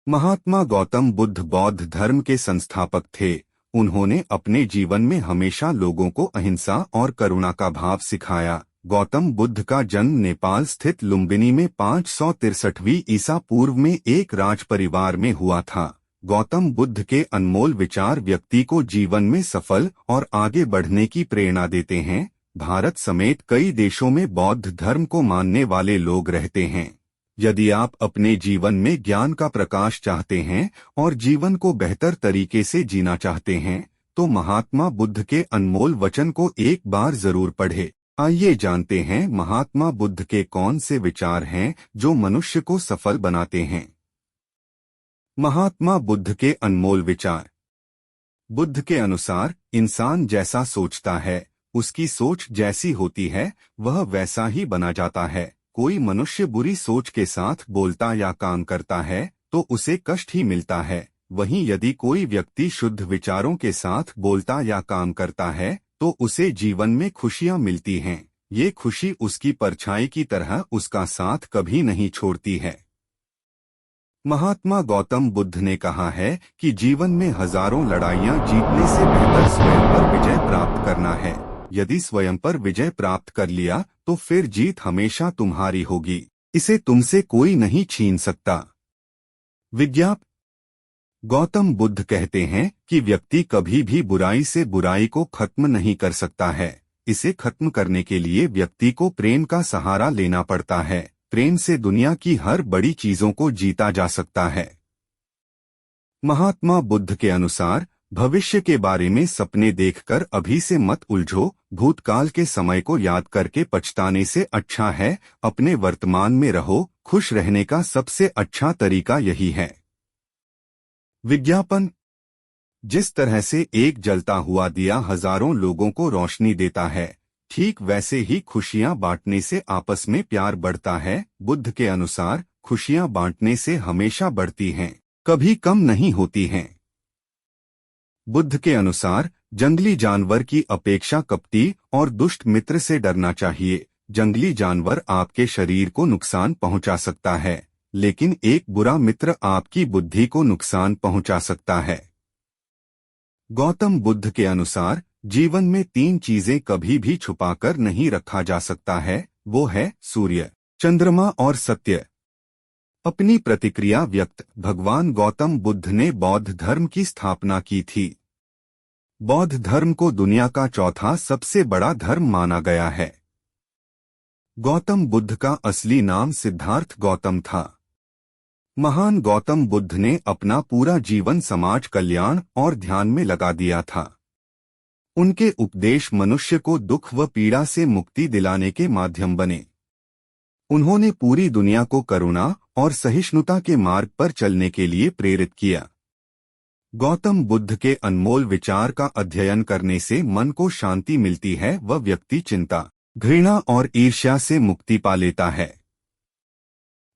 महात्मा गौतम बुद्ध बौद्ध धर्म के संस्थापक थे। उन्होंने अपने जीवन में हमेशा लोगों को अहिंसा और करुणा का भाव सिखाया। गौतम बुद्ध का जन्म नेपाल स्थित लुम्बिनी में 563वीं ईसा पूर्व में एक राज परिवार में हुआ था। गौतम बुद्ध के अनमोल विचार व्यक्ति को जीवन में सफल और आगे बढ़ने की प्रेरणा देते हैं। भारत समेत कई देशों में बौद्ध धर्म को मानने वाले लोग रहते हैं। यदि आप अपने जीवन में ज्ञान का प्रकाश चाहते हैं और जीवन को बेहतर तरीके से जीना चाहते हैं, तो महात्मा बुद्ध के अनमोल वचन को एक बार जरूर पढ़ें। आइए जानते हैं महात्मा बुद्ध के कौन से विचार हैं जो मनुष्य को सफल बनाते हैं। महात्मा बुद्ध के अनमोल विचार। बुद्ध के अनुसार इंसान जैसा सोचता है, उसकी सोच जैसी होती है, वह वैसा ही बना जाता है। कोई मनुष्य बुरी सोच के साथ बोलता या काम करता है तो उसे कष्ट ही मिलता है। वहीं यदि कोई व्यक्ति शुद्ध विचारों के साथ बोलता या काम करता है तो उसे जीवन में खुशियां मिलती हैं। ये खुशी उसकी परछाई की तरह उसका साथ कभी नहीं छोड़ती है। महात्मा गौतम बुद्ध ने कहा है कि जीवन में हजारों लड़ाइयां जीतने से बेहतर स्वयं पर विजय प्राप्त करना है। यदि स्वयं पर विजय प्राप्त कर लिया तो फिर जीत हमेशा तुम्हारी होगी। इसे तुमसे कोई नहीं छीन सकता। विज्ञापन। गौतम बुद्ध कहते हैं कि व्यक्ति कभी भी बुराई से बुराई को खत्म नहीं कर सकता है। इसे खत्म करने के लिए व्यक्ति को प्रेम का सहारा लेना पड़ता है। प्रेम से दुनिया की हर बड़ी चीजों को जीता जा सकता है। महात्मा बुद्ध के अनुसार भविष्य के बारे में सपने देखकर अभी से मत उलझो। भूतकाल के समय को याद करके पछताने से अच्छा है अपने वर्तमान में रहो। खुश रहने का सबसे अच्छा तरीका यही है। विज्ञापन। जिस तरह से एक जलता हुआ दिया हजारों लोगों को रोशनी देता है, ठीक वैसे ही खुशियां बांटने से आपस में प्यार बढ़ता है। बुद्ध के अनुसार खुशियां बांटने से हमेशा बढ़ती हैं, कभी कम नहीं होती हैं। बुद्ध के अनुसार जंगली जानवर की अपेक्षा कपटी और दुष्ट मित्र से डरना चाहिए। जंगली जानवर आपके शरीर को नुकसान पहुंचा सकता है, लेकिन एक बुरा मित्र आपकी बुद्धि को नुकसान पहुंचा सकता है। गौतम बुद्ध के अनुसार जीवन में 3 चीजें कभी भी छुपाकर नहीं रखा जा सकता है। वो है सूर्य, चंद्रमा और सत्य। अपनी प्रतिक्रिया व्यक्त। भगवान गौतम बुद्ध ने बौद्ध धर्म की स्थापना की थी। बौद्ध धर्म को दुनिया का चौथा सबसे बड़ा धर्म माना गया है। गौतम बुद्ध का असली नाम सिद्धार्थ गौतम था। महान गौतम बुद्ध ने अपना पूरा जीवन समाज कल्याण और ध्यान में लगा दिया था। उनके उपदेश मनुष्य को दुख व पीड़ा से मुक्ति दिलाने के माध्यम बने। उन्होंने पूरी दुनिया को करुणा और सहिष्णुता के मार्ग पर चलने के लिए प्रेरित किया। गौतम बुद्ध के अनमोल विचार का अध्ययन करने से मन को शांति मिलती है व व्यक्ति चिंता, घृणा और ईर्ष्या से मुक्ति पा लेता है।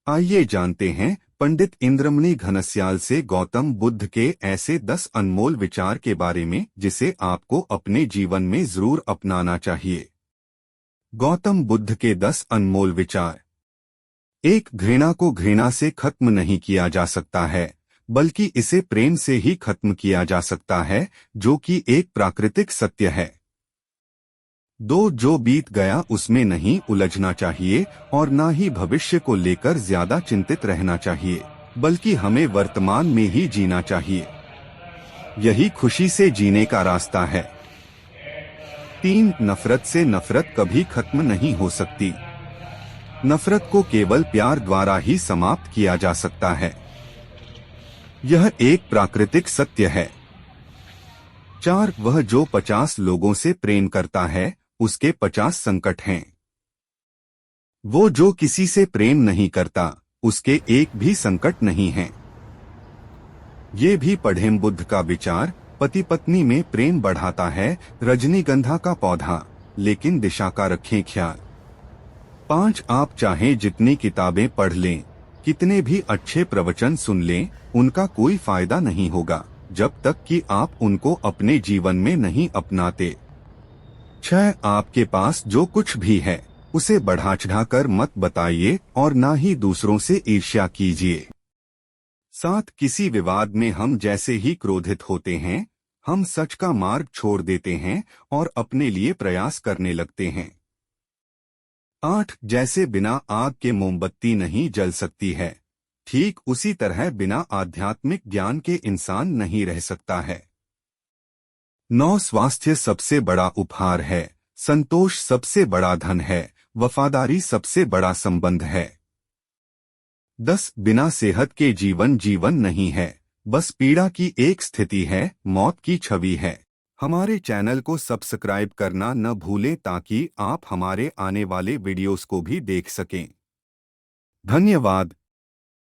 आइए जानते हैं पंडित इंद्रमणि घनश्याल से गौतम बुद्ध के ऐसे 10 अनमोल विचार के बारे में जिसे आपको अपने जीवन में जरूर अपनाना चाहिए। गौतम बुद्ध के 10 अनमोल विचार। 1. घृणा को घृणा से खत्म नहीं किया जा सकता है, बल्कि इसे प्रेम से ही खत्म किया जा सकता है, जो कि एक प्राकृतिक सत्य है। 2. जो बीत गया उसमें नहीं उलझना चाहिए और न ही भविष्य को लेकर ज्यादा चिंतित रहना चाहिए, बल्कि हमें वर्तमान में ही जीना चाहिए। यही खुशी से जीने का रास्ता है। 3. नफरत से नफरत कभी खत्म नहीं हो सकती। नफरत को केवल प्यार द्वारा ही समाप्त किया जा सकता है। यह एक प्राकृतिक सत्य है। 4. वह जो 50 लोगों से प्रेम करता है उसके 50 संकट हैं। वो जो किसी से प्रेम नहीं करता उसके एक भी संकट नहीं हैं। ये भी पढ़ें। बुद्ध का विचार। पति पत्नी में प्रेम बढ़ाता है रजनीगंधा का पौधा, लेकिन दिशा का रखें ख्याल। 5. आप चाहें जितनी किताबें पढ़ लें, कितने भी अच्छे प्रवचन सुन लें, उनका कोई फायदा नहीं होगा जब तक कि आप उनको अपने जीवन में नहीं अपनाते। 6. आपके पास जो कुछ भी है उसे बढ़ा चढ़ाकर मत बताइए और ना ही दूसरों से ईर्ष्या कीजिए। 7 किसी विवाद में हम जैसे ही क्रोधित होते हैं, हम सच का मार्ग छोड़ देते हैं और अपने लिए प्रयास करने लगते हैं। 8 जैसे बिना आग के मोमबत्ती नहीं जल सकती है, ठीक उसी तरह बिना आध्यात्मिक ज्ञान के इंसान नहीं रह सकता है। 9 स्वास्थ्य सबसे बड़ा उपहार है, संतोष सबसे बड़ा धन है, वफादारी सबसे बड़ा संबंध है। 10 बिना सेहत के जीवन जीवन नहीं है, बस पीड़ा की एक स्थिति है, मौत की छवि है। हमारे चैनल को सब्सक्राइब करना न भूलें ताकि आप हमारे आने वाले वीडियोस को भी देख सकें। धन्यवाद।